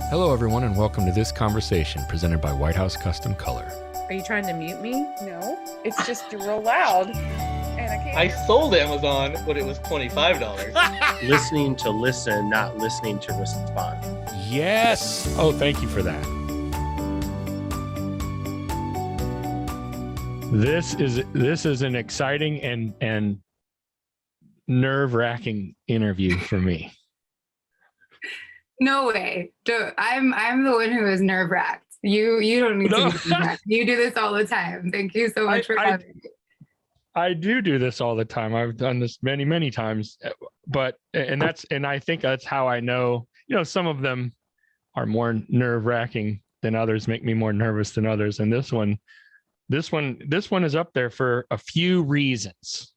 Hello, everyone, and welcome to this conversation presented by White House Custom Color. Are you trying to mute me? No, it's just you're real loud, and I can't. I sold Amazon when it was $25. Listening to listen, not listening to respond. Yes. Oh, thank you for that. This is an exciting and nerve-wracking interview for me. No way. I'm the one who is nerve-wracked. You don't need to be nerve-wracked. You do this all the time. Thank you so much for having me. I do this all the time. I've done this many, many times, but I think that's how I know, some of them are more nerve-wracking than others, make me more nervous than others. And this one is up there for a few reasons.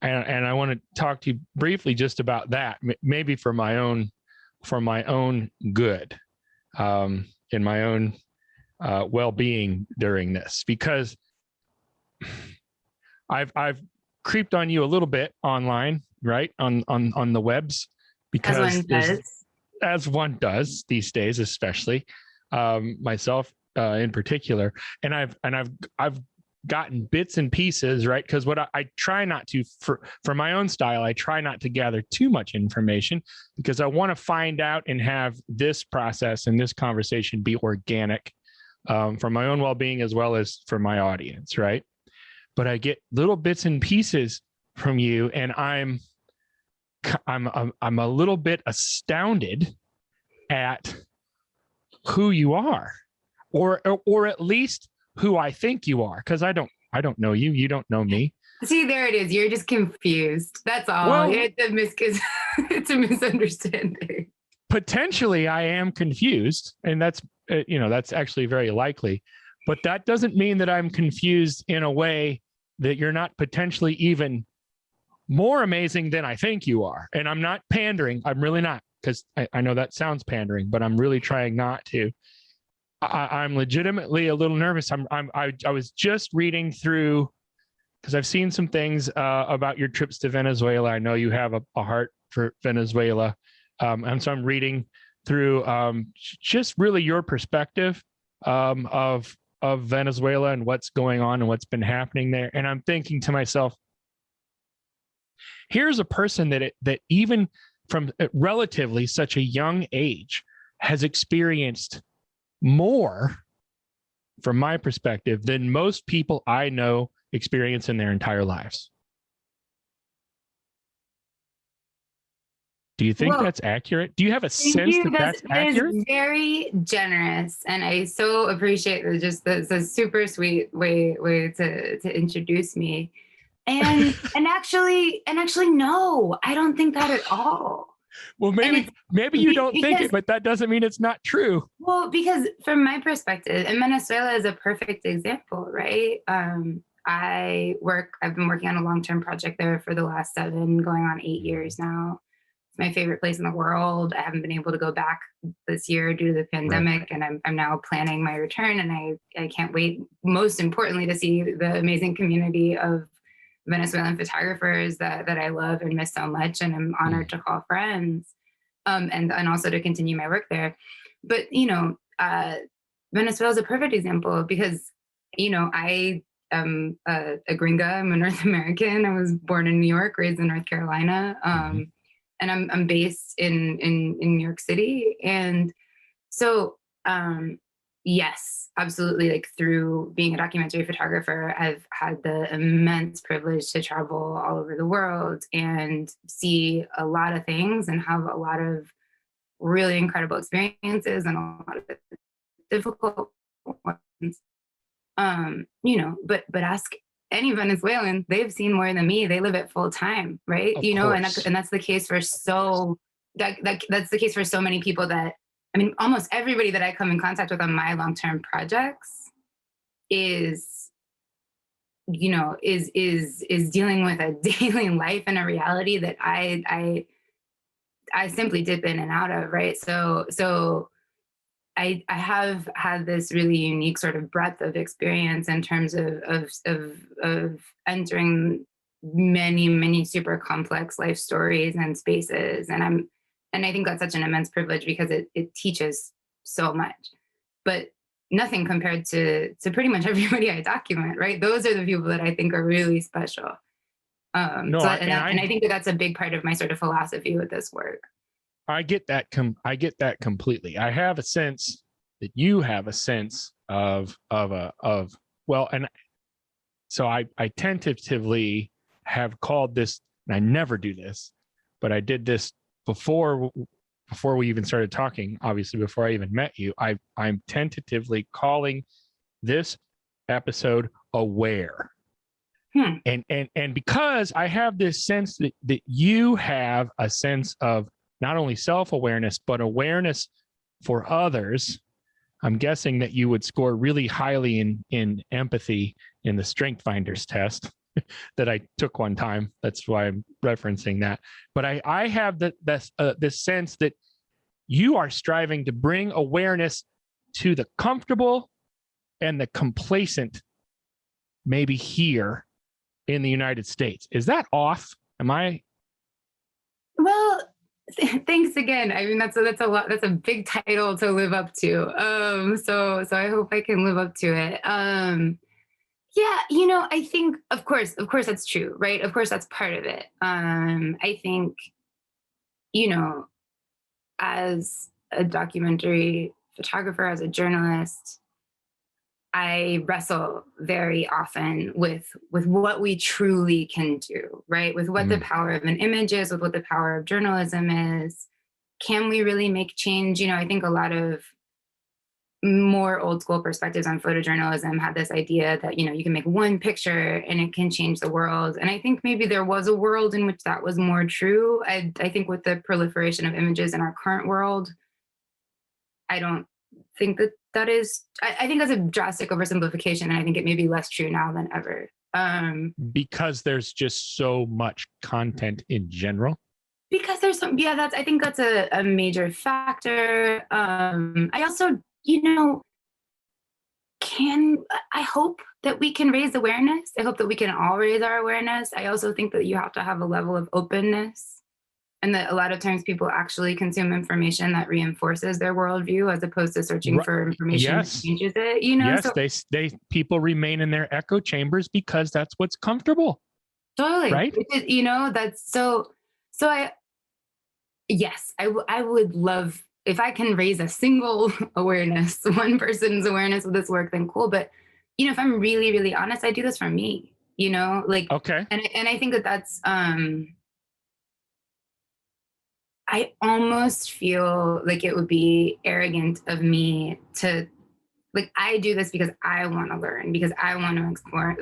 And I want to talk to you briefly just about that, maybe for my own good, in my own well-being during this, because I've creeped on you a little bit online, right? On the webs, because as one does these days, especially myself in particular, and I've gotten bits and pieces, right? Because what I try not to, for my own style, I try not to gather too much information, because I want to find out and have this process and this conversation be organic, for my own well-being as well as for my audience, right? But I get little bits and pieces from you, and I'm a little bit astounded at who you are, or at least who I think you are, because I don't know you. You don't know me. See, there it is. You're just confused. That's all. Well, it's a misunderstanding. Potentially, I am confused, and that's actually very likely. But that doesn't mean that I'm confused in a way that you're not potentially even more amazing than I think you are. And I'm not pandering. I'm really not, because I know that sounds pandering, but I'm really trying not to. I'm legitimately a little nervous. I was just reading through, because I've seen some things about your trips to Venezuela. I know you have a heart for Venezuela, and so I'm reading through just really your perspective of Venezuela and what's going on and what's been happening there. And I'm thinking to myself, here's a person that even from relatively such a young age has experienced more, from my perspective, than most people I know experience in their entire lives. Do you think that's accurate? Do you have a sense that that's accurate? It's very generous, and I so appreciate it. Just that's a super sweet way to introduce me. And actually, no, I don't think that at all. Well, maybe you don't think it, but that doesn't mean it's not true. Well, because from my perspective, and Venezuela is a perfect example, right? I've been working on a long-term project there for the last 7, going on 8 years now. It's my favorite place in the world. I haven't been able to go back this year due to the pandemic, and I'm now planning my return, and I can't wait, most importantly, to see the amazing community of Venezuelan photographers that I love and miss so much, and I'm honored to call friends, and also to continue my work there. But Venezuela is a perfect example, because I am a gringa. I'm a North American. I was born in New York, raised in North Carolina, and I'm based in New York City, and so yes, absolutely. Like, through being a documentary photographer, I've had the immense privilege to travel all over the world and see a lot of things and have a lot of really incredible experiences and a lot of difficult ones. But ask any Venezuelan, they've seen more than me. They live it full time, right? And that's the case for that's the case for so many people that, I mean, almost everybody that I come in contact with on my long-term projects is dealing with a daily life and a reality that I simply dip in and out of, right? So I have had this really unique sort of breadth of experience in terms of entering many, many super complex life stories and spaces. And And I think that's such an immense privilege because it teaches so much, but nothing compared to pretty much everybody I document, right? Those are the people that I think are really special. No, And I think that that's a big part of my sort of philosophy with this work. I get that. I get that completely. I have a sense that you have a sense of well, and so I tentatively have called this, and I never do this, but I did this before we even started talking, obviously before I even met you. I'm tentatively calling this episode Aware. And because I have this sense that you have a sense of not only self-awareness, but awareness for others, I'm guessing that you would score really highly in empathy in the Strength Finders test that I took one time. That's why I'm referencing that. But I have this sense that you are striving to bring awareness to the comfortable and the complacent, maybe here in the United States. Is that off? Am I? Well, thanks again. I mean, that's a lot. That's a big title to live up to. So I hope I can live up to it. Yeah, I think, of course that's true, right? Of course, that's part of it. I think, as a documentary photographer, as a journalist, I wrestle very often with what we truly can do, right? With what the power of an image is, with what the power of journalism is. Can we really make change? I think a lot of more old school perspectives on photojournalism had this idea that, you can make one picture and it can change the world. And I think maybe there was a world in which that was more true. I think with the proliferation of images in our current world, I don't think that is, I think that's a drastic oversimplification. And I think it may be less true now than ever. Because there's just so much content in general. Because there's I think that's a major factor. I also, I hope that we can raise awareness. I hope that we can all raise our awareness. I also think that you have to have a level of openness, and that a lot of times people actually consume information that reinforces their worldview as opposed to searching for information that changes it. Yes, so, people remain in their echo chambers because that's what's comfortable. Totally, right? That's so. I would love if I can raise a single awareness, one person's awareness with this work, then cool. But, if I'm really, really honest, I do this for me, okay. And I think that's, I almost feel like it would be arrogant of me to, I do this because I want to learn, because I want to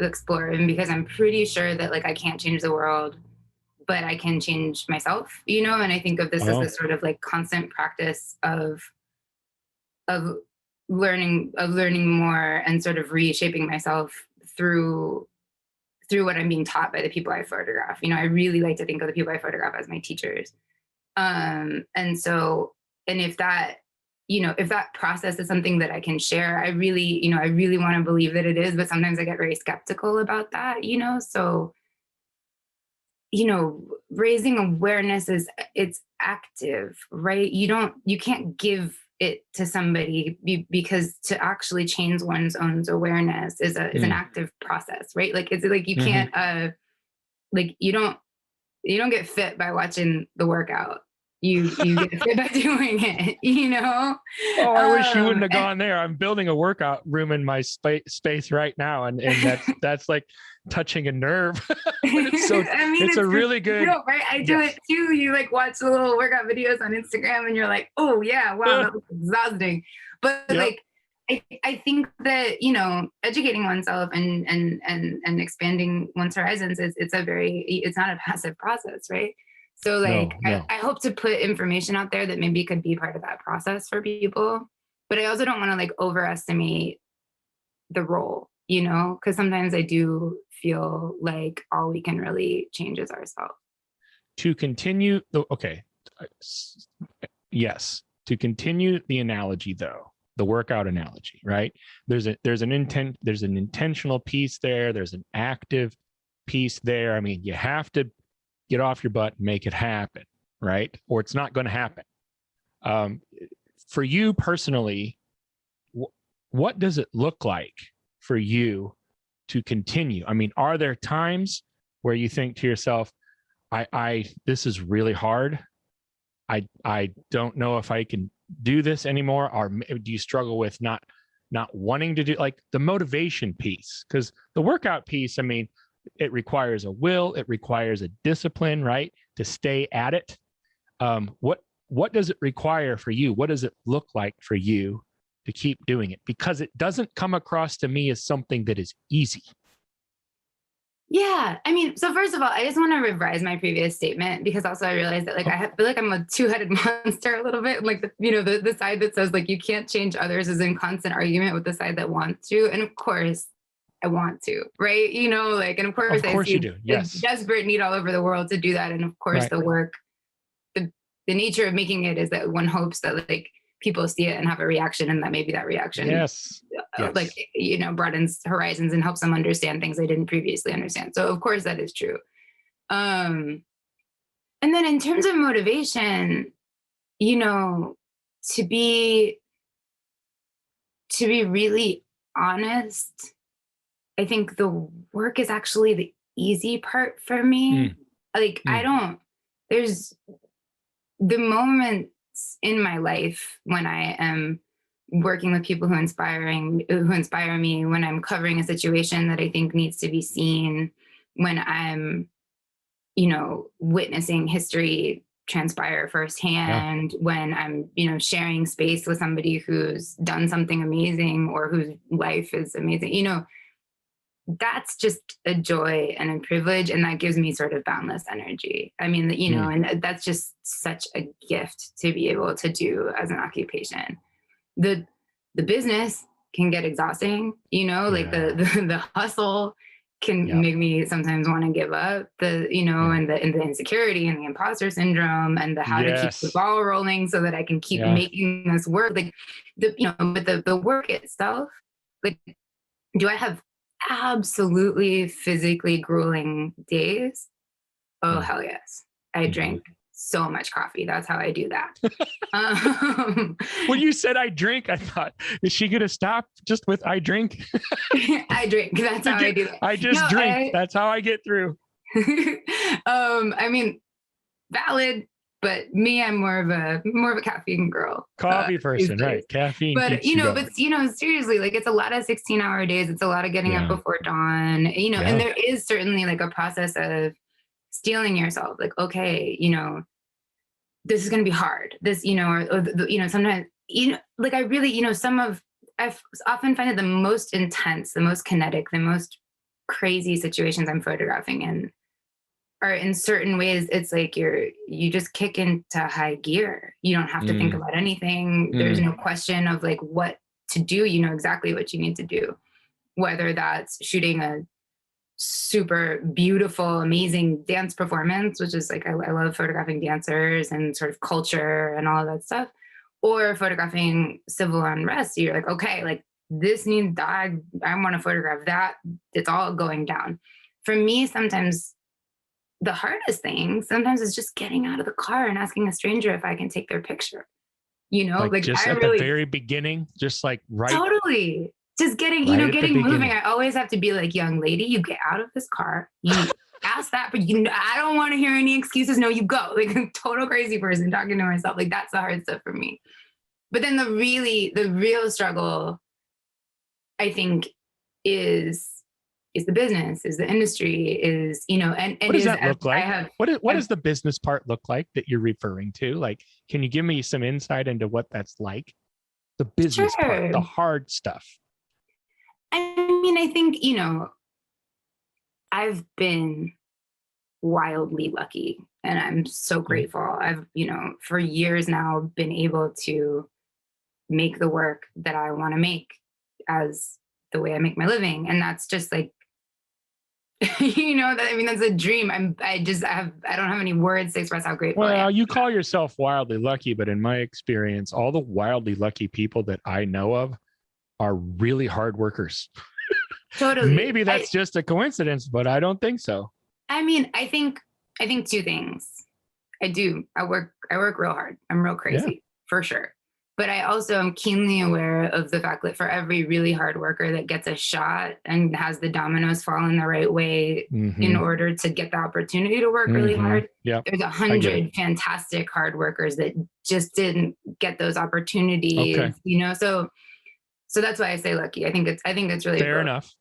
explore, and because I'm pretty sure that I can't change the world, but I can change myself, and I think of this as this sort of constant practice of learning more and sort of reshaping myself through what I'm being taught by the people I photograph. I really like to think of the people I photograph as my teachers. And if that process is something that I can share, I really want to believe that it is, but sometimes I get very skeptical about that, so raising awareness it's active, right? You can't give it to somebody because to actually change one's own awareness is an active process, right? It's you can't you don't get fit by watching the workout. You get fit by doing it, Oh, I wish you wouldn't have gone there. I'm building a workout room in my space right now, and that's like touching a nerve. It's a really good, right? I do it too. You watch the little workout videos on Instagram, and you're like, oh yeah, wow, that was exhausting. But I think that educating oneself and expanding one's horizons it's not a passive process, right? So no. I hope to put information out there that maybe could be part of that process for people. But I also don't want to overestimate the role, because sometimes I do feel like all we can really change is ourselves. To continue, yes. To continue the analogy, though, the workout analogy, right? There's an intentional piece there. There's an active piece there. I mean, you have to get off your butt and make it happen. right? Or it's not going to happen. For you personally, what does it look like for you to continue? I mean, are there times where you think to yourself, this is really hard. I don't know if I can do this anymore. Or do you struggle with not wanting to do, like, the motivation piece? Because the workout piece, I mean, it requires a will, it requires a discipline, right? To stay at it. What does it require for you? What does it look like for you to keep doing it? Because it doesn't come across to me as something that is easy. Yeah. I mean, so first of all, I just want to revise my previous statement, because also I realized that, like, I feel like I'm a two-headed monster a little bit. Like, the side that says, like, you can't change others is in constant argument with the side that wants to. And of course I want to, right? Like, and of course I see you do. Yes. the desperate need all over the world to do that. And of course the work, the nature of making it is that one hopes that, like, people see it and have a reaction, and that maybe that reaction, like, broadens horizons and helps them understand things they didn't previously understand. So of course that is true. And then in terms of motivation, to be really honest, I think the work is actually the easy part for me. Like, there's the moments in my life when I am working with people who inspire me, when I'm covering a situation that I think needs to be seen, when I'm, witnessing history transpire firsthand, when I'm, sharing space with somebody who's done something amazing or whose life is amazing, that's just a joy and a privilege. And that gives me sort of boundless energy. I mean, and that's just such a gift to be able to do as an occupation. The business can get exhausting, like the hustle can make me sometimes want to give up, and the insecurity and the imposter syndrome and the how to keep the ball rolling so that I can keep making this work. Like, but the work itself, like, do I have absolutely physically grueling days? Oh, hell yes. I drink so much coffee. That's how I do that. When you said I drink, I thought, is she going to stop just with I drink? I drink. That's how I do that. I just drink. That's how I get through. I mean, valid, but me, I'm more of a caffeine girl. Coffee person, right? Caffeine. But seriously, like, it's a lot of 16-hour days. It's a lot of getting up before dawn. And there is certainly, like, a process of steeling yourself. Like, okay, this is going to be hard. This, sometimes, like, I really, I often find that the most intense, the most kinetic, the most crazy situations I'm photographing in are, in certain ways, it's like you just kick into high gear. You don't have to think about anything. There's no question of, like, what to do. You know exactly what you need to do, whether that's shooting a super beautiful, amazing dance performance, which is, like, I love photographing dancers and sort of culture and all of that stuff, or photographing civil unrest. You're like, okay, like, this needs, I want to photograph that. It's all going down. For me, sometimes the hardest thing is just getting out of the car and asking a stranger if I can take their picture. Like just at the very beginning, just like totally just getting, getting moving. I always have to be like, young lady, you get out of this car, you ask that, but I don't want to hear any excuses. No, you go. Like, a total crazy person talking to myself. Like, that's the hard stuff for me. But then the real struggle, I think, is the business, is the industry, is, and what does that look like? What does the business part look like that you're referring to? Like, can you give me some insight into what that's like? The business part, the hard stuff. I mean, I think, I've been wildly lucky, and I'm so grateful. I've, for years now, been able to make the work that I want to make as the way I make my living. And that's just, like, that's a dream. I don't have any words to express how grateful I am. Well, you call yourself wildly lucky, but in my experience, all the wildly lucky people that I know of are really hard workers. Totally. Maybe that's just a coincidence, but I don't think so. I mean, I think two things. I do. I work real hard. I'm real crazy for sure. But I also am keenly aware of the fact that for every really hard worker that gets a shot and has the dominoes fall in the right way in order to get the opportunity to work really hard, there's 100 fantastic hard workers that just didn't get those opportunities. You know, so that's why I say lucky. I think it's really fair enough.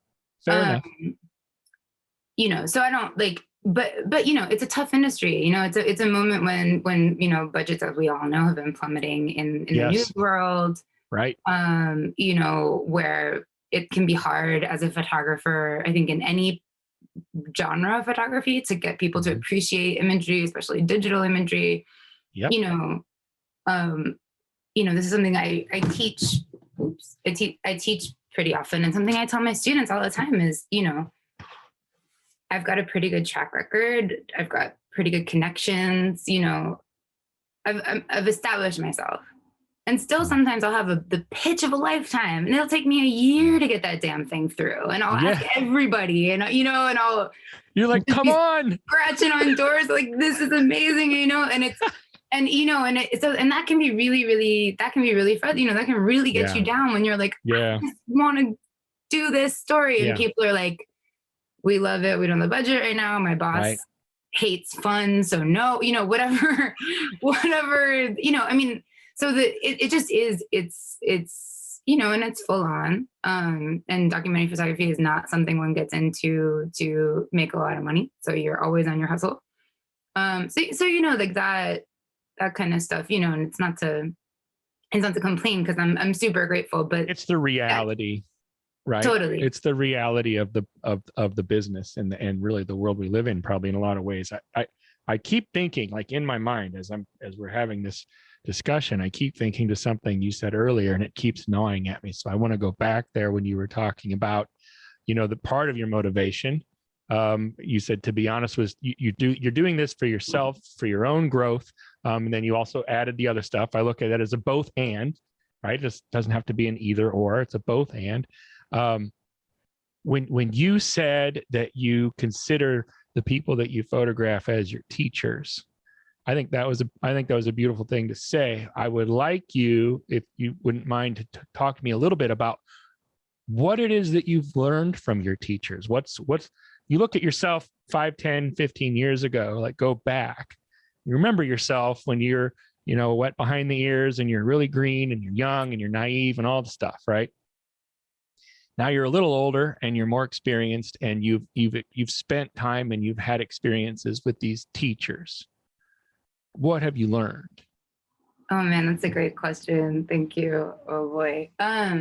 Fair enough. You know, so I don't like. But you know, it's a tough industry. You know, it's a moment when you know, budgets, as we all know, have been plummeting in the news world. Right. You know, where it can be hard as a photographer, I think in any genre of photography, to get people to appreciate imagery, especially digital imagery. You know, this is something I teach. I teach pretty often, and something I tell my students all the time is, you know, I've got a pretty good track record. I've got pretty good connections. You know, I've established myself, and still sometimes I'll have the pitch of a lifetime, and it'll take me a year to get that damn thing through. And I'll ask everybody, and you know, and you're like, come on, scratching on doors like, this is amazing, you know, and it's. And you know, and that can be really fun. You know, that can really get you down when you're like, I just want to do this story, and people are like, we love it. We don't have the budget right now. My boss hates fun. So no, you know, whatever, you know, I mean, so it just is, it's, you know, and it's full on. And documentary photography is not something one gets into to make a lot of money. So you're always on your hustle. So, you know, like that kind of stuff, you know, and it's not to complain, because I'm super grateful, but it's the reality. Right. Totally. It's the reality of the business and really the world we live in, probably in a lot of ways. I keep thinking, like, in my mind, as we're having this discussion, I keep thinking to something you said earlier, and it keeps gnawing at me. So I want to go back there when you were talking about, you know, the part of your motivation. You said, to be honest, was you're doing this for yourself, for your own growth. And then you also added the other stuff. I look at it as a both and, right? It just doesn't have to be an either or, it's a both and. When you said that you consider the people that you photograph as your teachers, I think that was a beautiful thing to say. I would like you, if you wouldn't mind, to talk to me a little bit about what it is that you've learned from your teachers. What's you look at yourself 5, 10, 15 years ago, like, go back, you remember yourself when you're, you know, wet behind the ears, and you're really green, and you're young, and you're naive, and all the stuff, right? Now you're a little older, and you're more experienced, and you've spent time, and you've had experiences with these teachers. What have you learned? Oh man, that's a great question. Thank you. Oh boy. I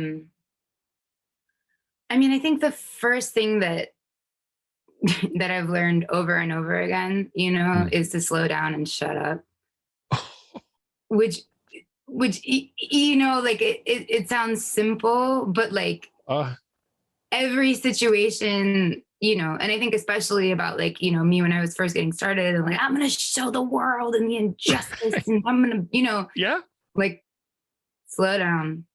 mean, I think the first thing that I've learned over and over again, you know, is to slow down and shut up. which, you know, like it sounds simple, but like every situation, you know, and I think especially about, like, you know, me when I was first getting started, and like, I'm going to show the world and the injustice, and I'm going to, you know, like, slow down,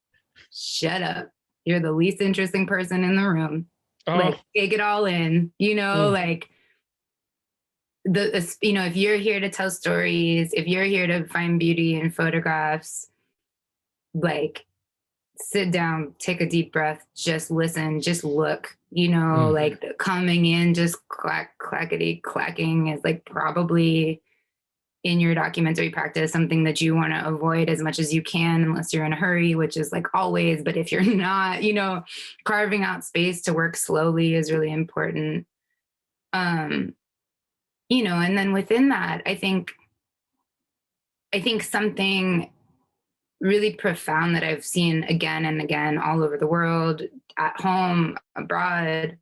shut up. You're the least interesting person in the room. Like, take it all in, you know, like you know, if you're here to tell stories, if you're here to find beauty in photographs, like, sit down, take a deep breath, just listen, just look, you know, like, coming in, just clackety clacking is, like, probably in your documentary practice something that you want to avoid as much as you can, unless you're in a hurry, which is, like, always. But if you're not, you know, carving out space to work slowly is really important. You know, and then within that, I think something really profound that I've seen again and again all over the world, at home, abroad,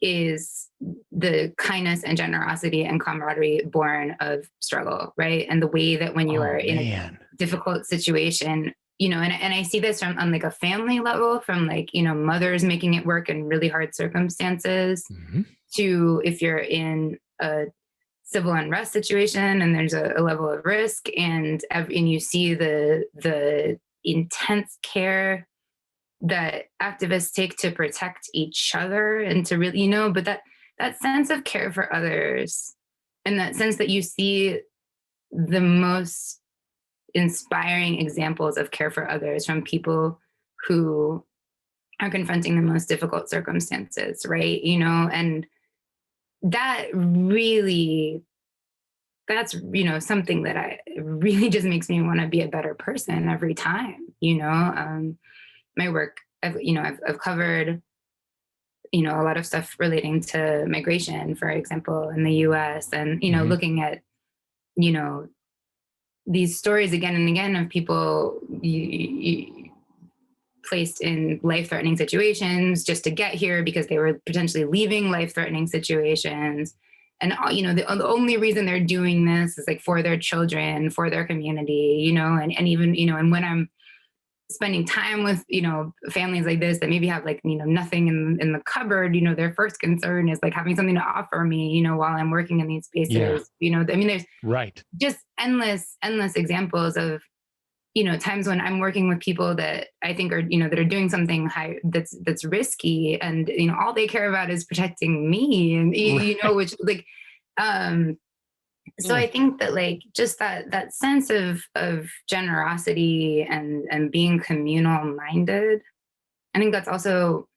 is the kindness and generosity and camaraderie born of struggle, right? And the way that when you are in a difficult situation, you know, and I see this from on, like, a family level, from, like, you know, mothers making it work in really hard circumstances, to if you're in a civil unrest situation and there's a level of risk, and you see the intense care that activists take to protect each other and to really, you know, but that sense of care for others, and that sense that you see the most inspiring examples of care for others from people who are confronting the most difficult circumstances, right? You know, and that really, that's, you know, something that I really just makes me want to be a better person every time, you know. My work, I've covered, you know, a lot of stuff relating to migration, for example, in the US, and, you know, looking at, you know, these stories again and again of people placed in life-threatening situations just to get here because they were potentially leaving life-threatening situations. And, you know, the only reason they're doing this is like for their children, for their community, you know, and even, you know, and when I'm spending time with, you know, families like this that maybe have like, you know, nothing in the cupboard, you know, their first concern is like having something to offer me, you know, while I'm working in these spaces, you know, I mean, there's just endless examples of, you know, times when I'm working with people that I think are, you know, that are doing something that's risky, and, you know, all they care about is protecting me, and, you know, which like, so I think that like just that sense of generosity and being communal minded, I think that's also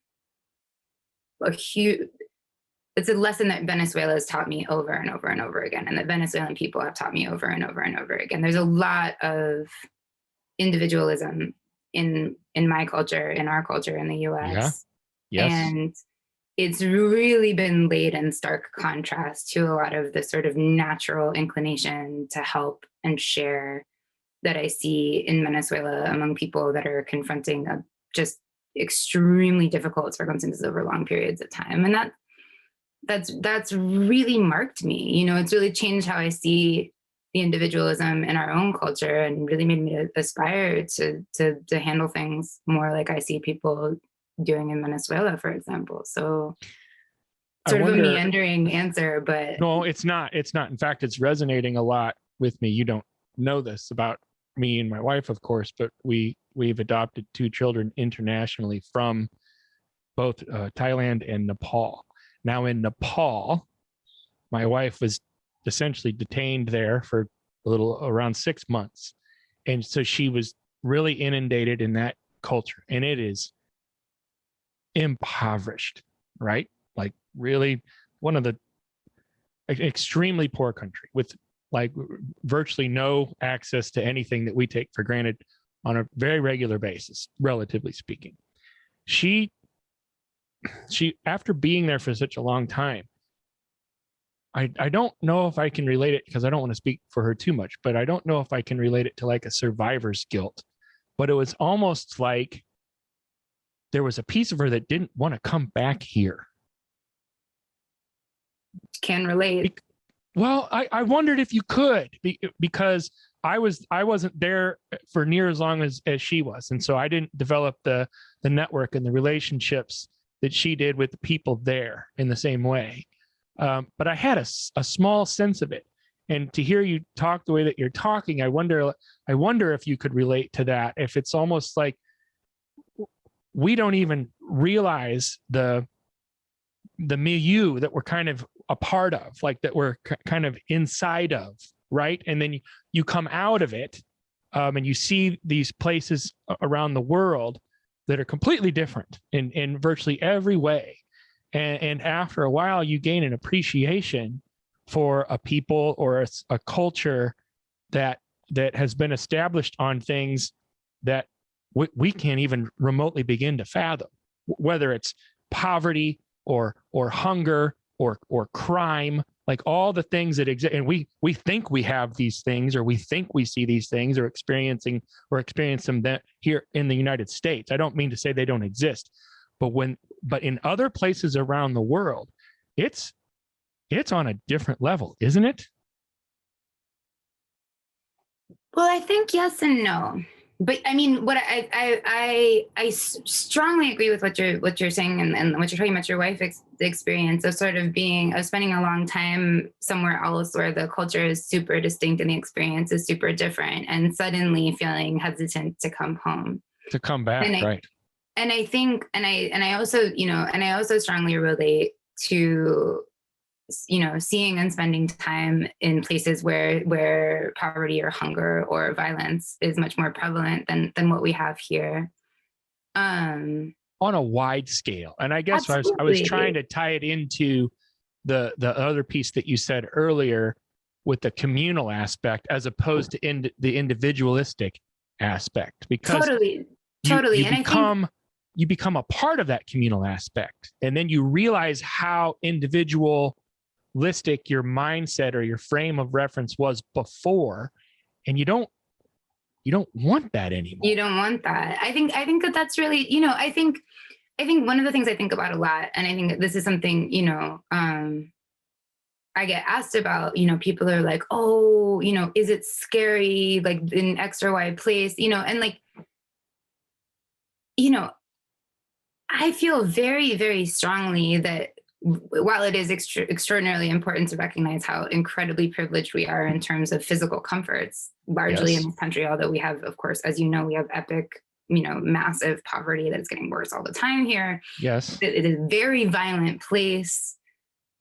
it's a lesson that Venezuela has taught me over and over and over again, and that Venezuelan people have taught me over and over and over again. There's a lot of individualism in my culture, in our culture in the US. Yes. And it's really been laid in stark contrast to a lot of the sort of natural inclination to help and share that I see in Venezuela among people that are confronting just extremely difficult circumstances over long periods of time. And that's really marked me. You know, it's really changed how I see the individualism in our own culture, and really made me aspire to handle things more like I see people doing in Venezuela, for example. So sort of a meandering answer, but no, it's not. In fact, it's resonating a lot with me. You don't know this about me and my wife, of course, but we've adopted 2 children internationally from both Thailand and Nepal. Now in Nepal, my wife was essentially detained there for around 6 months. And so she was really inundated in that culture, and it is impoverished, right? Like really one of the extremely poor country with like virtually no access to anything that we take for granted on a very regular basis, relatively speaking. She after being there for such a long time, I don't know if I can relate it, because I don't want to speak for her too much, but I don't know if I can relate it to like a survivor's guilt. But it was almost like there was a piece of her that didn't want to come back here. Can relate. Well, I wondered if you could, because I wasn't there for near as long as she was. And so I didn't develop the network and the relationships that she did with the people there in the same way. But I had a small sense of it. And to hear you talk the way that you're talking, I wonder if you could relate to that. If it's almost like we don't even realize the milieu that we're kind of a part of, like that we're kind of inside of, right? And then you come out of it, and you see these places around the world that are completely different in virtually every way. And after a while, you gain an appreciation for a people or a culture that has been established on things that we can't even remotely begin to fathom, whether it's poverty or hunger or crime, like all the things that exist. And we think we have these things, or we think we see these things, or experience them that here in the United States. I don't mean to say they don't exist, but in other places around the world, it's on a different level, isn't it? Well, I think yes and no. But I mean, what I strongly agree with what you're saying, and what you're talking about your wife's experience of sort of spending a long time somewhere else where the culture is super distinct and the experience is super different, and suddenly feeling hesitant to come home, to come back, right? And I think, and I also, you know, and I also strongly relate to seeing and spending time in places where poverty or hunger or violence is much more prevalent than what we have here. On a wide scale. And I guess I was trying to tie it into the other piece that you said earlier with the communal aspect as opposed to the individualistic aspect, because totally. You become a part of that communal aspect, and then you realize how individualistic your mindset or your frame of reference was before, and you don't want that anymore. You don't want that. I think that's really, I think one of the things I think about a lot, and I think that this is something, I get asked about, people are like, oh, is it scary, like in X or Y place, and like, I feel very, very strongly that while it is extraordinarily important to recognize how incredibly privileged we are in terms of physical comforts, largely in this country, although we have, of course, as you know, we have epic, massive poverty that's getting worse all the time here. Yes. It is a very violent place.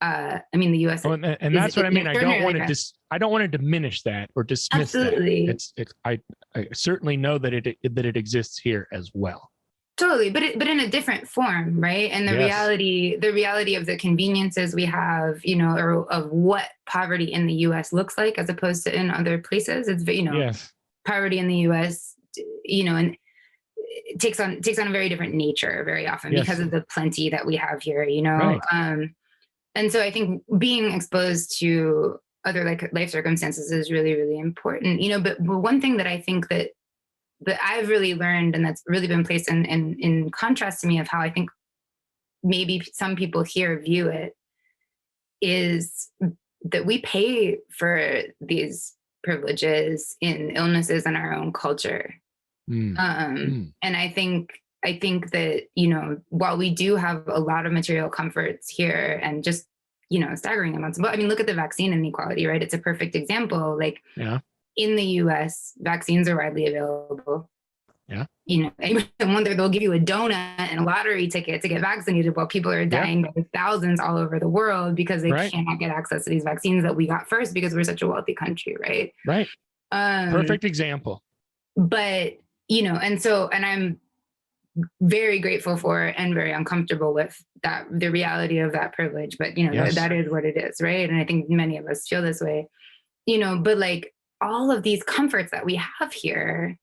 The U.S. And that's what I mean. I don't want to diminish that or dismiss Absolutely. that. I certainly know that it exists here as well. Totally, but in a different form, right? And the reality of the conveniences we have, or of what poverty in the U.S. looks like as opposed to in other places. It's poverty in the U.S. And it takes on a very different nature very often because of the plenty that we have here, Right. And so I think being exposed to other life circumstances is really, really important, but one thing that I think that I've really learned, and that's really been placed in contrast to me of how I think maybe some people here view it, is that we pay for these privileges in illnesses in our own culture. And I think that, while we do have a lot of material comforts here and just, staggering amounts, but look at the vaccine inequality, right? It's a perfect example. In the US, vaccines are widely available. Yeah. Anybody wonder, they'll give you a donut and a lottery ticket to get vaccinated while people are dying by thousands all over the world because they cannot get access to these vaccines that we got first because we're such a wealthy country, right? Right. Perfect example. But, and I'm very grateful for and very uncomfortable with that, the reality of that privilege. But, that is what it is, right? And I think many of us feel this way, but all of these comforts that we have here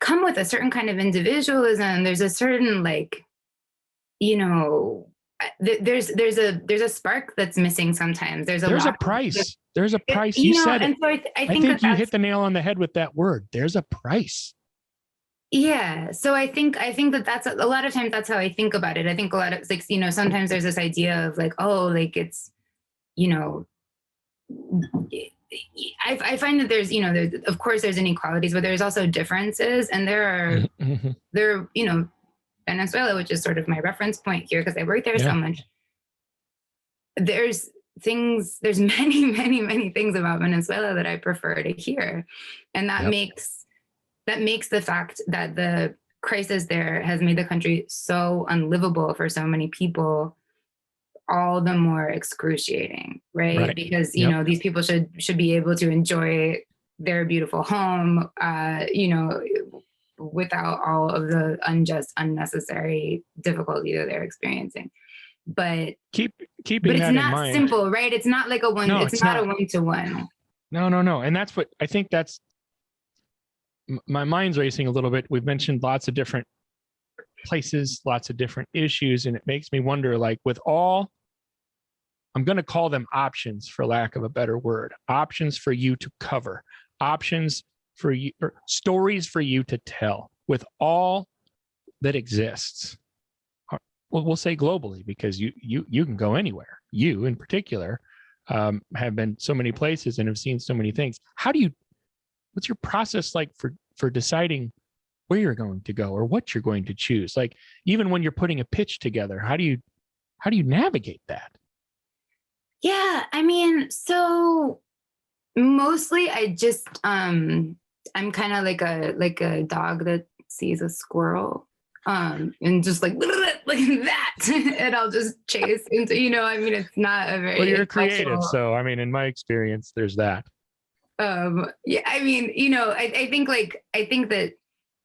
come with a certain kind of individualism. There's a certain there's a spark that's missing sometimes. There's a price. There's a price. You said it. And so I think you hit the nail on the head with that word. There's a price. Yeah. So I think that's a lot of times that's how I think about it. I think a lot of sometimes there's this idea of it's, I find that there's of course there's inequalities, but there's also differences, and there are Venezuela, which is sort of my reference point here because I work there so much. There's many, many, many things about Venezuela that I prefer to hear, and that makes the fact that the crisis there has made the country so unlivable for so many people all the more excruciating, right? Because these people should be able to enjoy their beautiful home, without all of the unjust, unnecessary difficulty that they're experiencing. But keeping but that it's not in mind, simple, right? It's not like a one. No, it's not a one-to-one. No, and that's what I think. That's my mind's racing a little bit. We've mentioned lots of different places, lots of different issues, and it makes me wonder, with all, I'm going to call them options for lack of a better word, options for you to cover, options for you, or stories for you to tell, with all that exists. Well, we'll say globally, because you can go anywhere. You in particular have been so many places and have seen so many things. What's your process like for deciding where you're going to go or what you're going to choose? Even when you're putting a pitch together, how do you navigate that? Yeah, so mostly I just I'm kind of like a dog that sees a squirrel. and just like that, and I'll just chase into, I mean, it's not a very Well, you're creative, intellectual- so I mean, in my experience, there's that. yeah, I mean, I think that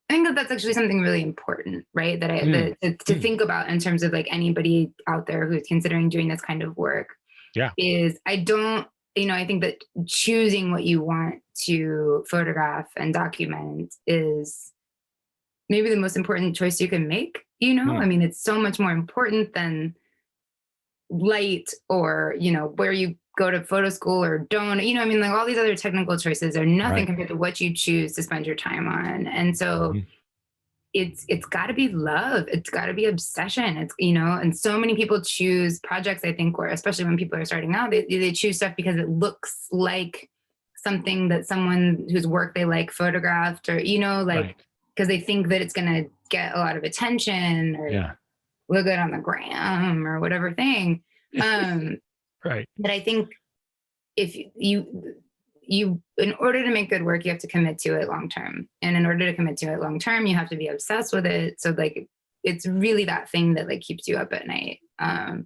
that's actually something really important, right? To think about in terms of like anybody out there who's considering doing this kind of work. Yeah. I think that choosing what you want to photograph and document is maybe the most important choice you can make. I mean, it's so much more important than light or, where you go to photo school or don't, I mean, like all these other technical choices are nothing compared to what you choose to spend your time on. And so it's got to be love. It's got to be obsession. It's, and so many people choose projects, I think, where, especially when people are starting out, they choose stuff because it looks like something that someone whose work they like photographed, or, because they think that it's going to get a lot of attention or look good on the gram or whatever thing. Right. But I think if you, in order to make good work, you have to commit to it long term. And in order to commit to it long term, you have to be obsessed with it. So like, it's really that thing that like keeps you up at night.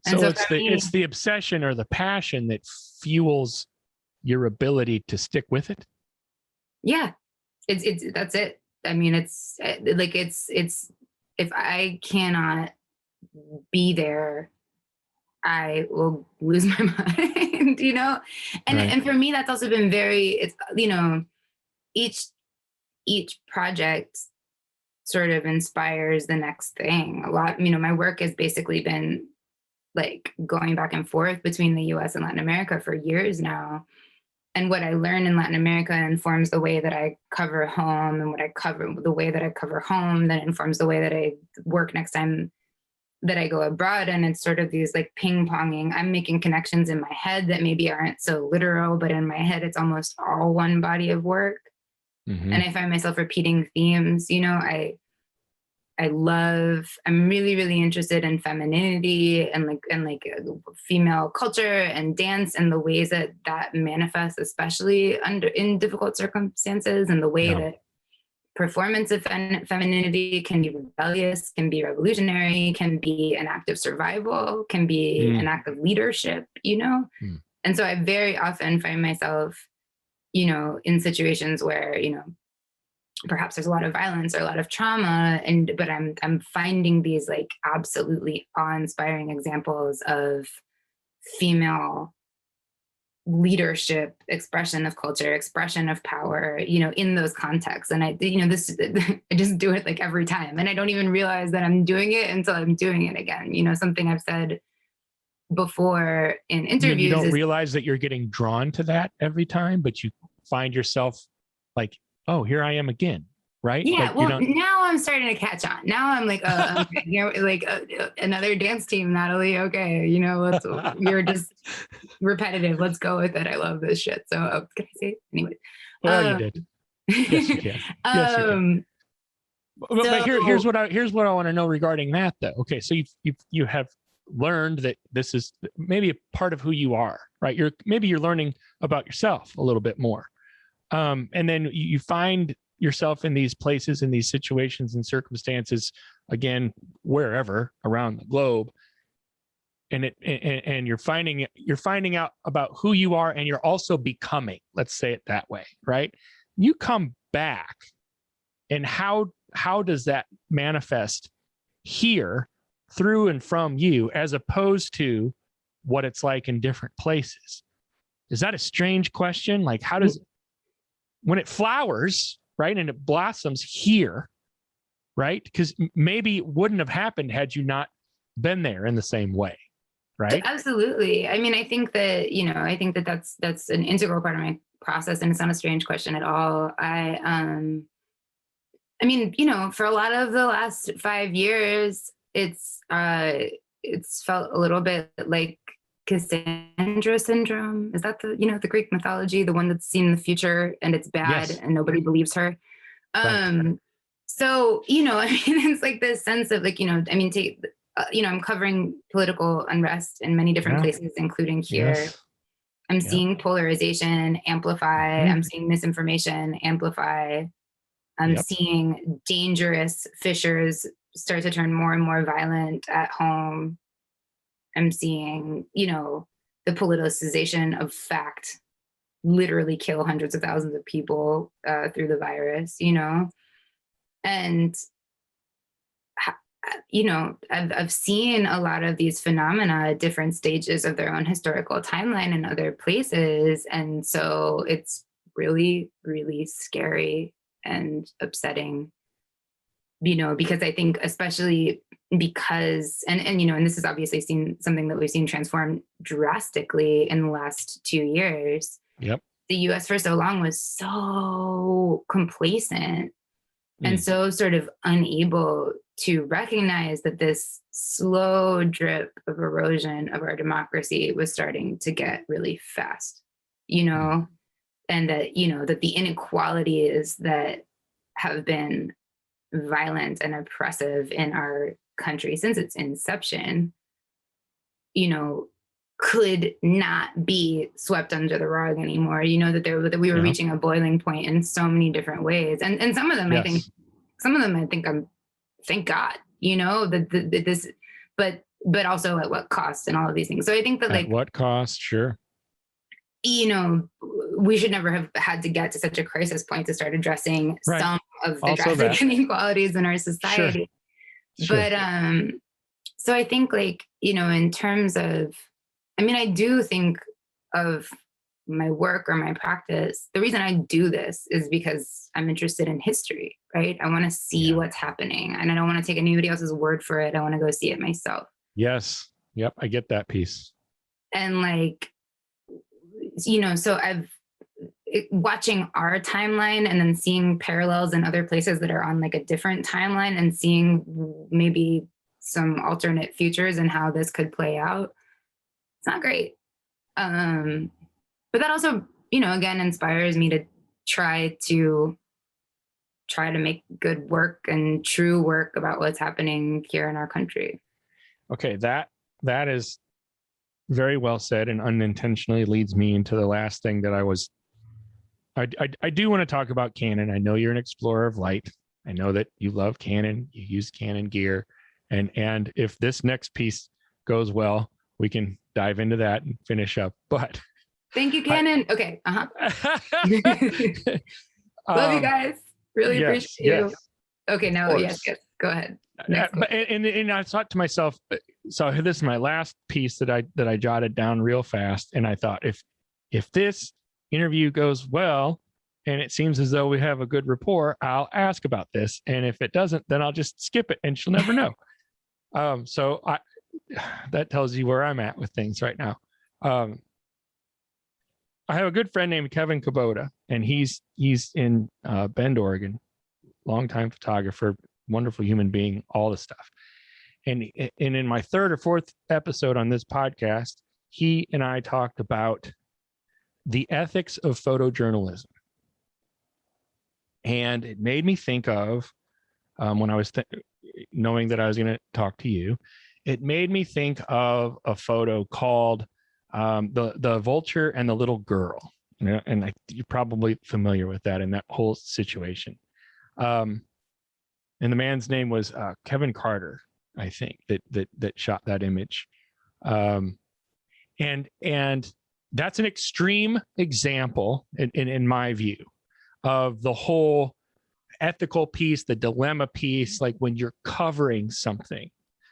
So it's the obsession or the passion that fuels your ability to stick with it. Yeah, that's it. I mean, it's if I cannot be there, I will lose my mind, and for me, that's also been each project sort of inspires the next thing a lot. My work has basically been like going back and forth between the US and Latin America for years now. And what I learn in Latin America informs the way that I cover home, and the way that I cover home that informs the way that I work next time that I go abroad. And it's sort of these like ping ponging. I'm making connections in my head that maybe aren't so literal, but in my head, it's almost all one body of work. And I find myself repeating themes. I'm really, really interested in femininity and female culture and dance and the ways that manifests, especially in difficult circumstances, and the way that performance of femininity can be rebellious, can be revolutionary, can be an act of survival, can be an act of leadership, And so I very often find myself, in situations where, perhaps there's a lot of violence or a lot of trauma, but I'm finding these like absolutely awe-inspiring examples of female leadership, expression of culture, expression of power, in those contexts. And I just do it like every time, and I don't even realize that I'm doing it until I'm doing it again. Something I've said before in interviews. You don't realize that you're getting drawn to that every time, but you find yourself like, oh, here I am again. Right? Yeah. Like, now I'm starting to catch on. Now I'm like, oh, okay, another dance team, Natalie. Okay. You're just repetitive. Let's go with it. I love this shit. So can I say it? Anyway. Well, you did. Yes, you can. Yes, you can. But here's what I want to know regarding that though. Okay. So you have learned that this is maybe a part of who you are, right? You're learning about yourself a little bit more. And then you find yourself in these places, in these situations and circumstances, again, wherever around the globe, and you're finding out about who you are, and you're also becoming. Let's say it that way, right? You come back, and how does that manifest here through and from you, as opposed to what it's like in different places? Is that a strange question? Like, how does when it flowers, right, and it blossoms here, right? Because maybe it wouldn't have happened had you not been there in the same way, right? Absolutely. I mean, I think that that's an integral part of my process, and it's not a strange question at all. I mean, for a lot of the last 5 years, it's felt a little bit like Cassandra syndrome. Is that the Greek mythology, the one that's seen the future and it's bad and nobody believes her? Right. So, I mean, it's like this sense of like, I'm covering political unrest in many different places, including here. Yes. I'm seeing polarization amplify. I'm seeing misinformation amplify. I'm seeing dangerous fissures start to turn more and more violent at home. I'm seeing, the politicization of fact literally kill hundreds of thousands of people through the virus, and I've seen a lot of these phenomena at different stages of their own historical timeline in other places. And so it's really, really scary and upsetting, because I think especially because, and this is obviously something that we've seen transform drastically in the last 2 years. Yep. The US for so long was so complacent and so sort of unable to recognize that this slow drip of erosion of our democracy was starting to get really fast, and that, that the inequalities that have been violent and oppressive in our country since its inception, could not be swept under the rug anymore. That we were reaching a boiling point in so many different ways, and some of them, I think, thank God, this, but also at what cost and all of these things. So I think that at what cost, sure, we should never have had to get to such a crisis point to start addressing some of the also drastic inequalities in our society. Sure. But so I think, in terms of, I do think of my work or my practice. The reason I do this is because I'm interested in history, right? I want to see what's happening, and I don't want to take anybody else's word for it. I want to go see it myself. Yes. Yep. I get that piece. And so watching our timeline and then seeing parallels in other places that are on a different timeline and seeing maybe some alternate futures and how this could play out. It's not great. But that also, again, inspires me to try to make good work and true work about what's happening here in our country. Okay. That is very well said, and unintentionally leads me into the last thing that I do want to talk about Canon. I know you're an explorer of light. I know that you love Canon, you use Canon gear, and if this next piece goes well, we can dive into that and finish up. But thank you, Canon. Okay. Love you guys. Really appreciate you. Okay. Now, yes. Go ahead. And I thought to myself, so this is my last piece that I jotted down real fast, and I thought, if this interview goes well and it seems as though we have a good rapport, I'll ask about this, and if it doesn't, then I'll just skip it and she'll never know. So that tells you where I'm at with things right now. I have a good friend named Kevin Kubota, and he's in Bend, Oregon, longtime photographer, wonderful human being, all the stuff. And in my third or fourth episode on this podcast, he and I talked about the ethics of photojournalism. And it made me think of, when I was knowing that I was going to talk to you, it made me think of a photo called the Vulture and the Little Girl. And you're probably familiar with that and that whole situation. And the man's name was Kevin Carter, I think, that shot that image. And that's an extreme example, in my view, of the whole ethical piece, the dilemma piece, like when you're covering something,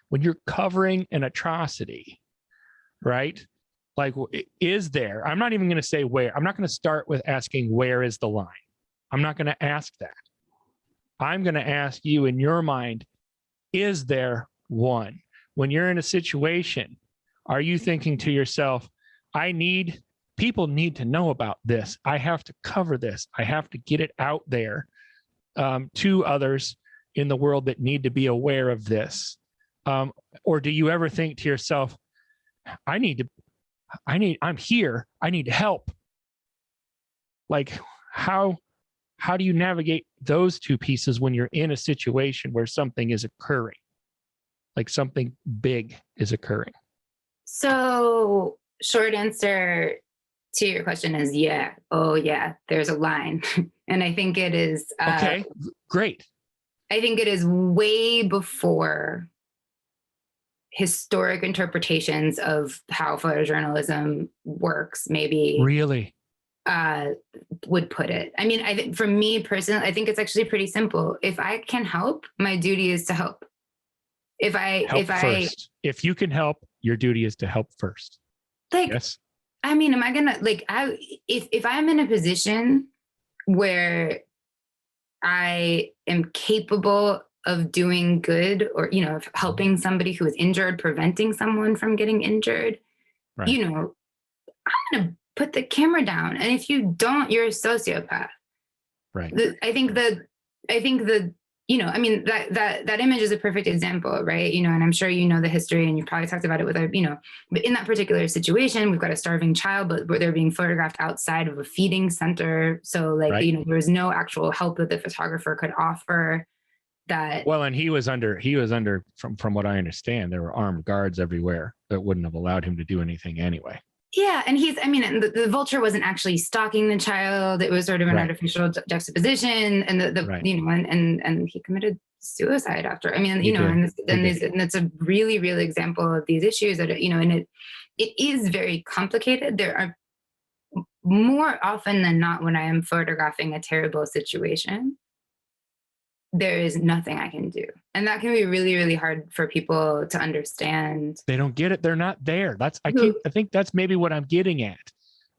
when you're covering an atrocity, right? Like, is there, I'm not even going to say where, I'm not going to start with asking where is the line. I'm not going to ask that. I'm going to ask you, in your mind, is there one? When you're in a situation, are you thinking to yourself, people need to know about this. I have to cover this. I have to get it out there to others in the world that need to be aware of this. Or do you ever think to yourself, I'm here. I need help. Like, how do you navigate those two pieces when you're in a situation where something is occurring, like something big is occurring? So, short answer to your question is yeah. Oh yeah, there's a line. And I think it is okay, great. I think it is way before historic interpretations of how photojournalism works, maybe Really? would put it. I mean, I think for me personally, I think it's actually pretty simple. If I can help, my duty is to help. If you can help, your duty is to help first. Like, yes. I mean, am I gonna like? If I'm in a position where I am capable of doing good, or of helping somebody who is injured, preventing someone from getting injured, Right. I'm gonna put the camera down. And if you don't, you're a sociopath. Right. I think that I mean, that image is a perfect example, right? And I'm sure the history, and you probably talked about it with but in that particular situation, we've got a starving child, but they're being photographed outside of a feeding center. So Right. There was no actual help that the photographer could offer. Well, and he was under from what I understand, there were armed guards everywhere that wouldn't have allowed him to do anything anyway. Yeah, and and the vulture wasn't actually stalking the child. It was sort of an artificial juxtaposition, and and he committed suicide after. I mean, and it's a really real example of these issues that and it is very complicated. There are more often than not, when I am photographing a terrible situation, there is nothing I can do. And that can be really, really hard for people to understand. They don't get it. They're not there. I think that's maybe what I'm getting at.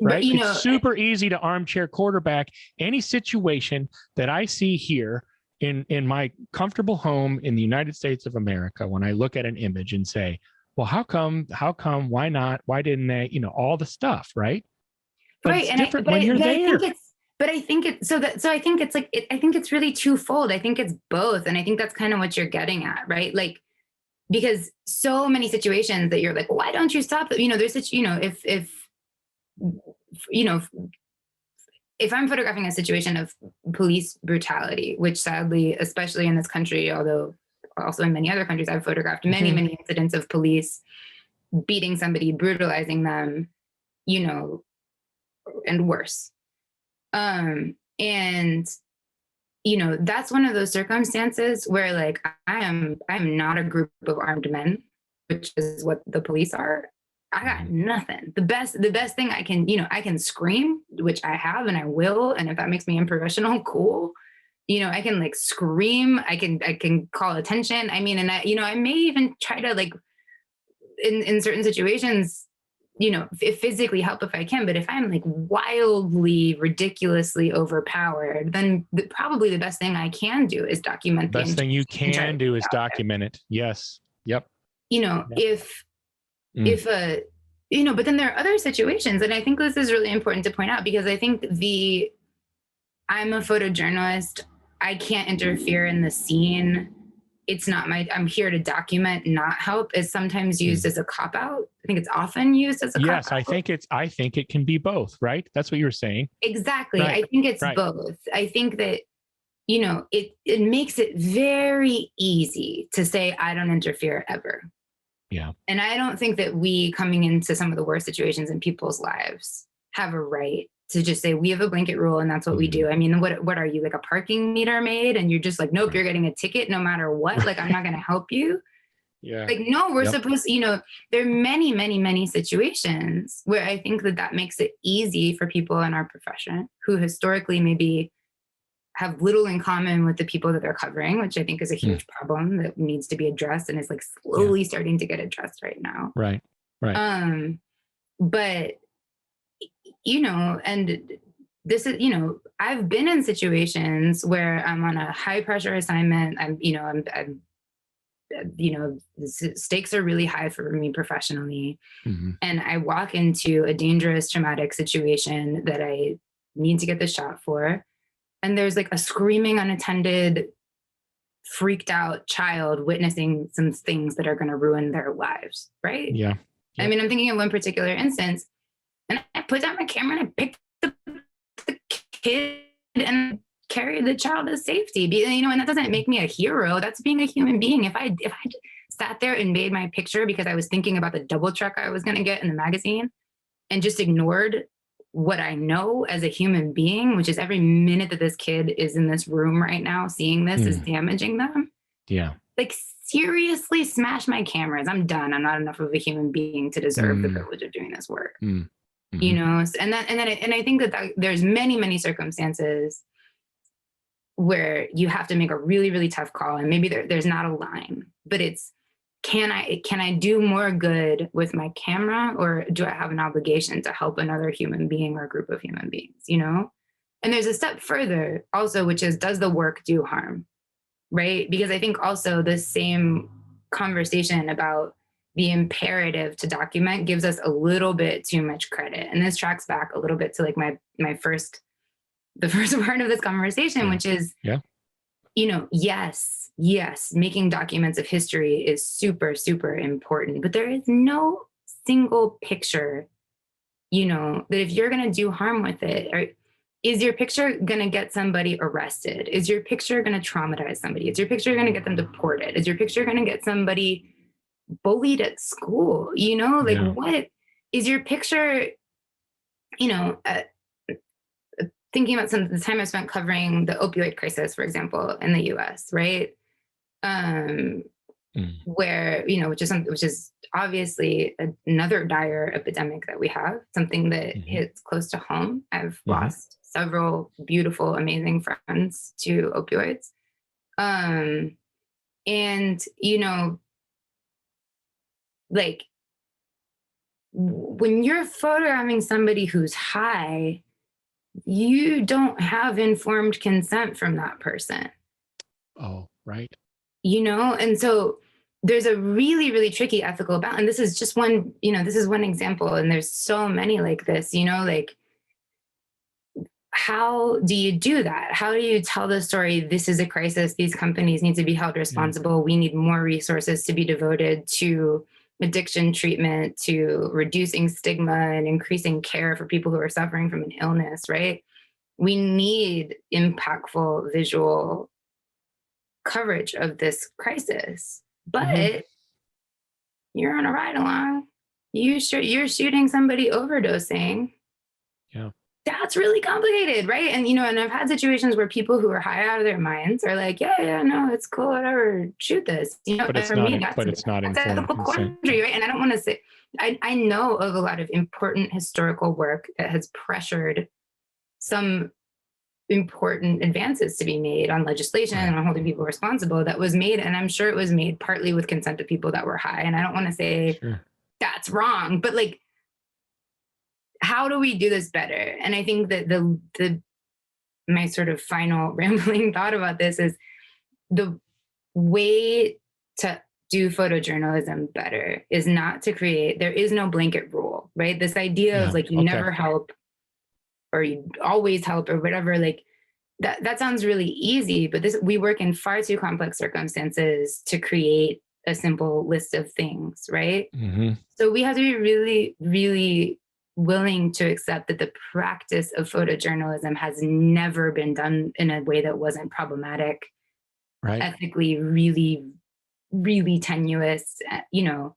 Right. But, it's super easy to armchair quarterback any situation that I see here in my comfortable home in the United States of America. When I look at an image and say, well, how come, why not? Why didn't they, all the stuff. Right. But right. It's and different when you're there. I think it's really twofold. I think it's both. And I think that's kind of what you're getting at, right? Like, because so many situations that you're like, why don't you stop? There's such, if I'm photographing a situation of police brutality, which sadly, especially in this country, although also in many other countries, I've photographed many incidents of police beating somebody, brutalizing them, and worse. That's one of those circumstances where I'm not a group of armed men, which is what the police are. I got nothing. The best thing I can, I can scream, which I have and I will. And if that makes me unprofessional, cool. I can scream. I can call attention. I mean, and I may even try to in certain situations, physically help if I can, but if I'm wildly, ridiculously overpowered, then probably the best thing I can do is document. The best thing you can do is document it. Yes. Yep. But then there are other situations, and I think this is really important to point out, because I think I'm a photojournalist. I can't interfere in the scene. It's not I'm here to document, not help, is sometimes used as a cop-out. I think it's often used as a cop-out. Yes, I think it can be both, right? That's what you were saying. Exactly. Right. I think it's both. I think that, it makes it very easy to say, I don't interfere ever. Yeah. And I don't think that we, coming into some of the worst situations in people's lives, have a right to just say, we have a blanket rule and that's what we do. I mean, what are you, like a parking meter maid? And you're just nope, you're getting a ticket no matter what. I'm not going to help you. Yeah. No, we're supposed to, there are many, many, many situations where I think that makes it easy for people in our profession who historically maybe have little in common with the people that they're covering, which I think is a huge problem that needs to be addressed and is slowly starting to get addressed right now. Right. Right. But and this is, I've been in situations where I'm on a high pressure assignment. I'm the stakes are really high for me professionally. And I walk into a dangerous, traumatic situation that I need to get the shot for. And there's a screaming, unattended, freaked out child witnessing some things that are going to ruin their lives. Right. Yeah. I mean, I'm thinking of one particular instance, and I put down my camera and I picked up the kid and carried the child to safety. And that doesn't make me a hero. That's being a human being. If I sat there and made my picture because I was thinking about the double truck I was going to get in the magazine and just ignored what I know as a human being, which is every minute that this kid is in this room right now seeing this is damaging them. Yeah. Like, seriously, smash my cameras. I'm done. I'm not enough of a human being to deserve the privilege of doing this work. You know, and I think that there's many circumstances where you have to make a really, really tough call, and maybe there's not a line, but it's, can I do more good with my camera, or do I have an obligation to help another human being or a group of human beings, you know? And there's a step further also, which is, does the work do harm, right? Because I think also the same conversation about the imperative to document gives us a little bit too much credit. And this tracks back a little bit to like the first part of this conversation, which is, you know, yes, making documents of history is super, super important, but there is no single picture, you know, that if you're going to do harm with it, or is your picture going to get somebody arrested? Is your picture going to traumatize somebody? Is your picture going to get them deported? Is your picture going to get somebody bullied at school? You know, like what is your picture, you know, thinking about the time I spent covering the opioid crisis, for example, in the US, right? Where, you know, which is obviously another dire epidemic that we have, something that hits close to home. I've lost several beautiful, amazing friends to opioids. And, you know, like when you're photographing somebody who's high, you don't have informed consent from that person. Oh, right. You know, and so there's a really, really tricky ethical balance. And this is just one, you know, this is one example. And there's so many like this, you know, like, how do you do that? How do you tell the story? This is a crisis. These companies need to be held responsible. We need more resources to be devoted to addiction treatment, to reducing stigma and increasing care for people who are suffering from an illness, right? We need impactful visual coverage of this crisis. But you're on a ride along. You're shooting somebody overdosing. Yeah. That's really complicated, right? And, you know, and I've had situations where people who are high out of their minds are like, yeah, no, it's cool, whatever, shoot this. You know, but it's not informed consent. Right? And I don't want to say, I know of a lot of important historical work that has pressured some important advances to be made on legislation and on holding people responsible that was made. And I'm sure it was made partly with consent of people that were high. And I don't want to say that's wrong, but like, how do we do this better? And I think that my sort of final rambling thought about this is the way to do photojournalism better is not to create, there is no blanket rule, right? This idea of like, you never help or you always help or whatever, like that sounds really easy, but we work in far too complex circumstances to create a simple list of things, right? So we have to be really, really willing to accept that the practice of photojournalism has never been done in a way that wasn't problematic, ethically really, really tenuous, you know,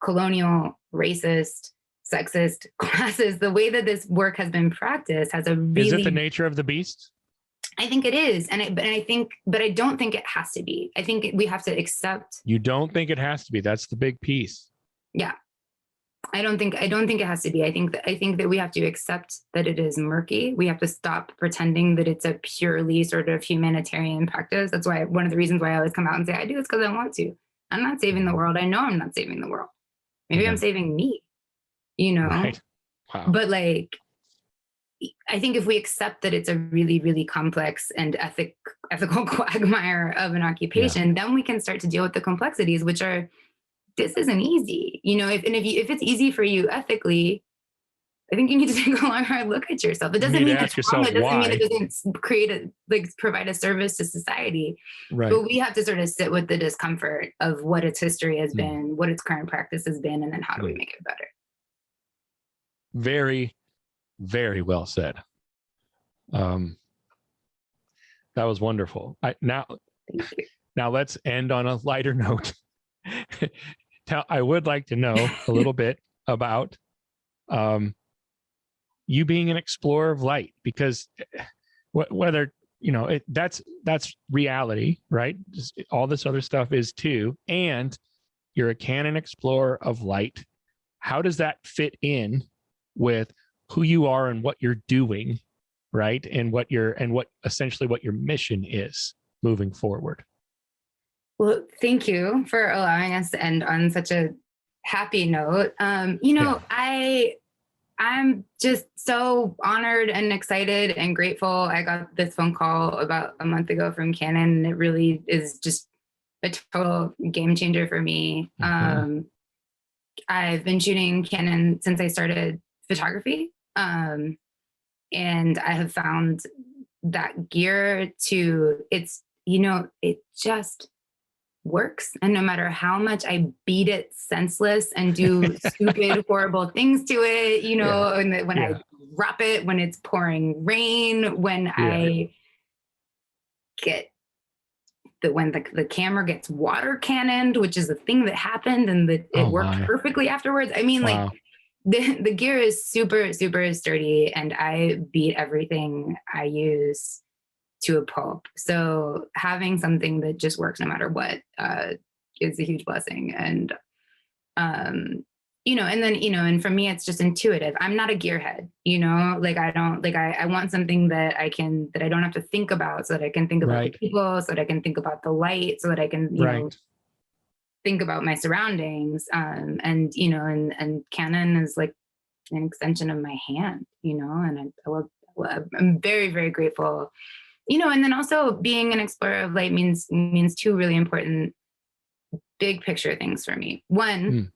colonial, racist, sexist, classist. The way that this work has been practiced has a really... Is it the nature of the beast? I think it is. But I don't think it has to be. I think we have to accept... You don't think it has to be. That's the big piece. Yeah. I don't think it has to be. I think that we have to accept that it is murky. We have to stop pretending that it's a purely sort of humanitarian practice. That's why one of the reasons why I always come out and say I do this because I want to. I'm not saving the world. I know I'm not saving the world. Maybe I'm saving me, you know? Right. Wow. But like, I think if we accept that it's a really, really complex and ethical quagmire of an occupation, then we can start to deal with the complexities, which are, this isn't easy, you know. If it's easy for you ethically, I think you need to take a long, hard look at yourself. It doesn't mean it's wrong. It doesn't mean it doesn't provide a service to society. Right. But we have to sort of sit with the discomfort of what its history has been, what its current practice has been, and then how do we make it better? Very, very well said. That was wonderful. Now let's end on a lighter note. I would like to know a little bit about you being an explorer of light, because whether, that's reality, right? Just all this other stuff is too. And you're a Canon explorer of light. How does that fit in with who you are and what you're doing, right? And what essentially what your mission is moving forward? Well, thank you for allowing us to end on such a happy note. I'm just so honored and excited and grateful. I got this phone call about a month ago from Canon, and it really is just a total game changer for me. I've been shooting Canon since I started photography. And I have found that gear it just works. And no matter how much I beat it senseless and do stupid, horrible things to it, and when I drop it, when it's pouring rain, when I get when the camera gets water cannoned, which is a thing that happened and that it worked perfectly afterwards. I mean, like the gear is super, super sturdy, and I beat everything I use to a pulp. So having something that just works no matter what is a huge blessing. And and for me, it's just intuitive. I'm not a gearhead, I want something that I don't have to think about, so that I can think about the people, so that I can think about the light, so that I can, think about my surroundings. And Canon is like an extension of my hand, and I'm very, very grateful, and then also being an explorer of light means two really important big picture things for me. One,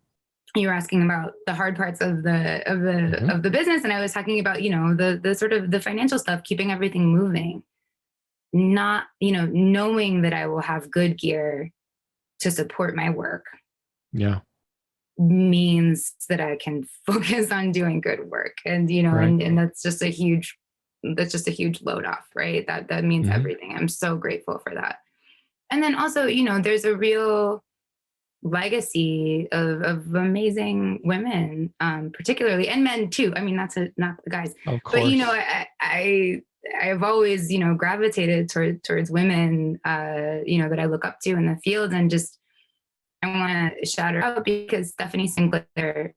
you were asking about the hard parts of the business, and I was talking about the sort of the financial stuff, keeping everything moving, not knowing that I will have good gear to support my work means that I can focus on doing good work, and and that's just a huge load off, right? That means everything. I'm so grateful for that. And then also there's a real legacy of amazing women, particularly, and men too. I mean, not the guys, of course. But I've always gravitated towards women, that I look up to in the field, and just I want to shout her out because Stephanie Sinclair,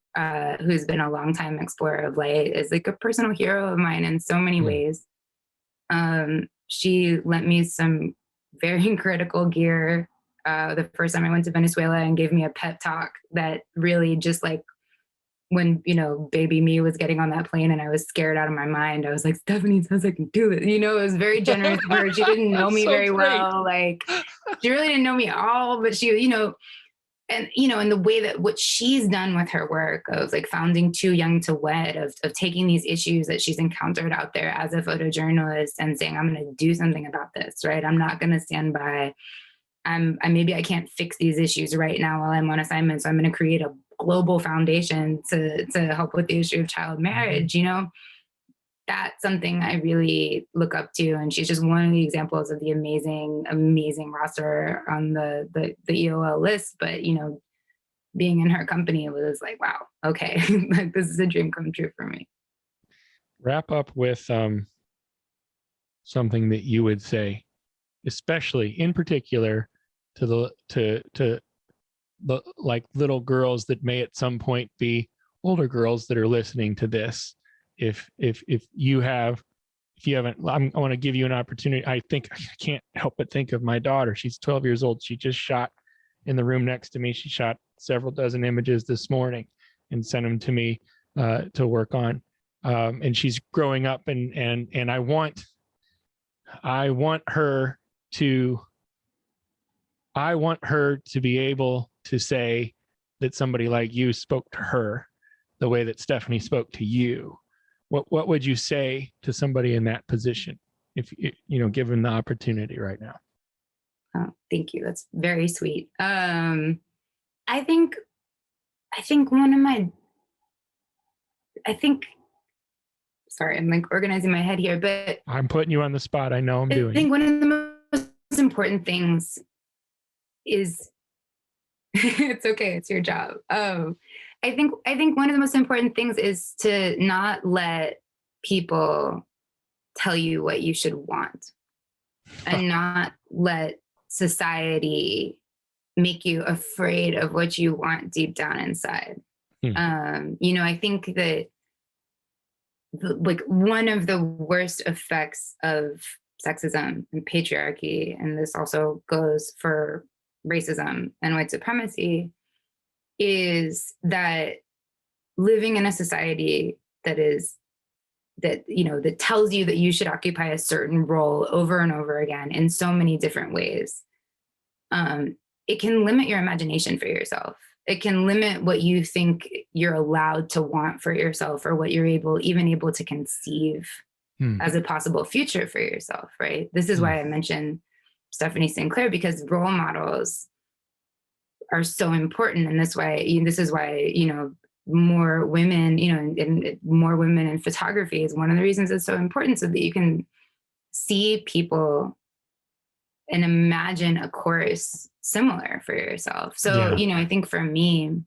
who's been a longtime explorer of light, is like a personal hero of mine in so many ways. She lent me some very critical gear the first time I went to Venezuela, and gave me a pep talk that really just like when, baby me was getting on that plane and I was scared out of my mind, I was like, Stephanie says I can do it. It was very generous of her. She didn't know me very well. Like, she really didn't know me at all, but she, and, and the way that what she's done with her work of like founding Too Young to Wed, of taking these issues that she's encountered out there as a photojournalist and saying, I'm going to do something about this, right? I'm not going to stand by. Maybe I can't fix these issues right now while I'm on assignment, so I'm going to create a global foundation to help with the issue of child marriage. That's something I really look up to, and she's just one of the examples of the amazing roster on the EOL list. But being in her company, it was like, wow, okay, like this is a dream come true for me. Wrap up with something that you would say, especially in particular to the like little girls that may at some point be older girls that are listening to this. If you haven't, I want to give you an opportunity. I can't help but think of my daughter. She's 12 years old. She just shot in the room next to me. She shot several dozen images this morning and sent them to me to work on. And she's growing up, and I want her to be able to say that somebody like you spoke to her the way that Stephanie spoke to you. What would you say to somebody in that position if given the opportunity right now? Oh, thank you. That's very sweet. I think sorry, I'm like organizing my head here, but I'm putting you on the spot. I know I'm doing. I think one of the most important things is it's okay. It's your job. I think one of the most important things is to not let people tell you what you should want and not let society make you afraid of what you want deep down inside. I think that like one of the worst effects of sexism and patriarchy, and this also goes for racism and white supremacy, is that living in a society that tells you that you should occupy a certain role over and over again in so many different ways, it can limit your imagination for yourself. It can limit what you think you're allowed to want for yourself, or what you're able to conceive as a possible future for yourself, right? This is why I mentioned Stephanie Sinclair, because role models are so important. And this is why, more women, and more women in photography is one of the reasons it's so important, so that you can see people and imagine a course similar for yourself. So, I think for me,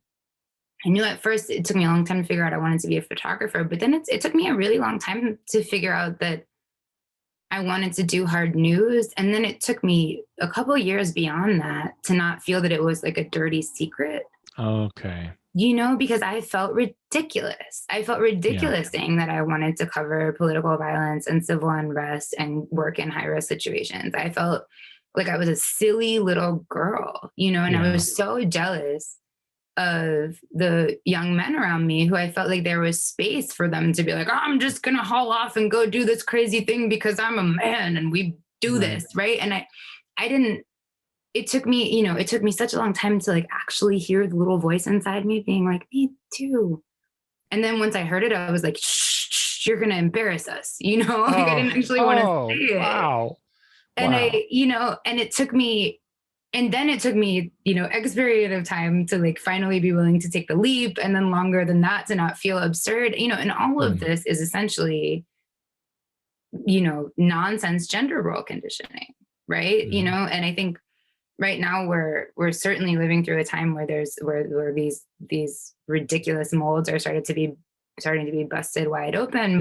I knew at first it took me a long time to figure out I wanted to be a photographer, but then it took me a really long time to figure out that I wanted to do hard news. And then it took me a couple of years beyond that to not feel that it was like a dirty secret. Okay. Because I felt ridiculous. I felt ridiculous saying that I wanted to cover political violence and civil unrest and work in high-risk situations. I felt like I was a silly little girl, and I was so jealous of the young men around me who I felt like there was space for them to be like, oh, I'm just going to haul off and go do this crazy thing because I'm a man and we do this, right? And I didn't, it took me such a long time to like actually hear the little voice inside me being like, me too. And then once I heard it, I was like, shh, you're going to embarrass us, I didn't actually want to say it. Wow. And and it took me, X period of time to like finally be willing to take the leap, and then longer than that to not feel absurd, and all of this is essentially, nonsense gender role conditioning, right? And I think right now we're certainly living through a time where where these ridiculous molds are starting to be busted wide open,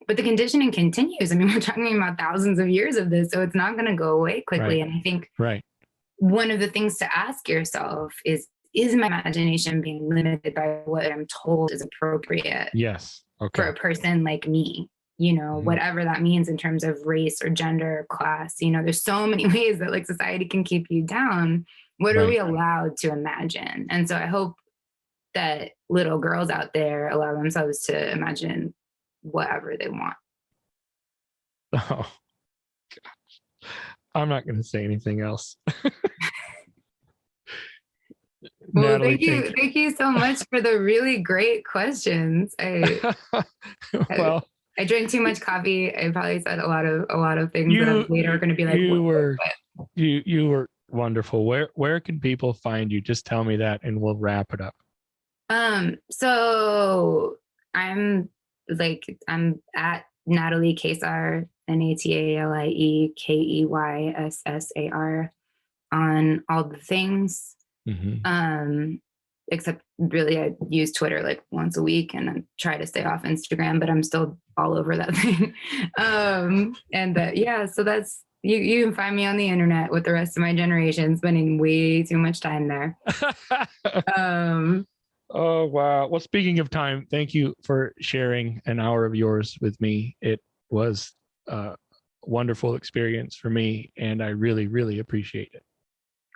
but the conditioning continues. I mean, we're talking about thousands of years of this, so it's not going to go away quickly. And I think one of the things to ask yourself is my imagination being limited by what I'm told is appropriate for a person like me? Whatever that means in terms of race or gender or class. There's so many ways that like society can keep you down. What are we allowed to imagine? And so I hope that little girls out there allow themselves to imagine whatever they want. Oh, gosh. I'm not going to say anything else. Well, Natalie, thank you so much for the really great questions. I drank too much coffee. I probably said a lot of things that I'm later going to be like. You were wonderful. Where can people find you? Just tell me that, and we'll wrap it up. So I'm at Natalie Keyssar, Natalie Keyssar, on all the things. Except really I use Twitter like once a week, and I try to stay off Instagram, but I'm still all over that thing. So that's, you can find me on the internet with the rest of my generation, spending way too much time there. Oh, wow. Well, speaking of time, thank you for sharing an hour of yours with me. It was a wonderful experience for me, and I really, really appreciate it.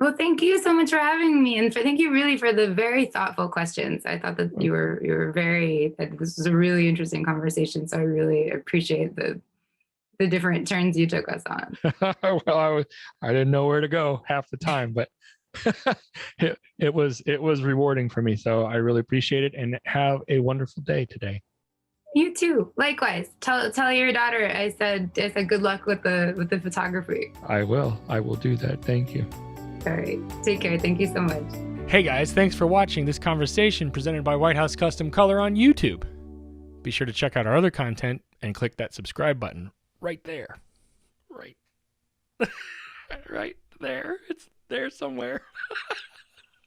Well, thank you so much for having me, and thank you really for the very thoughtful questions. I thought that you were this was a really interesting conversation, so I really appreciate the different turns you took us on. Well, I didn't know where to go half the time, but it was rewarding for me, so I really appreciate it, and have a wonderful day today. You too. Likewise. Tell your daughter I said good luck with the photography. I will do that. Thank you. All right. Take care. Thank you so much. Hey guys, thanks for watching this conversation presented by White House Custom Color on YouTube. Be sure to check out our other content and click that subscribe button right there. Right. Right there. It's there somewhere.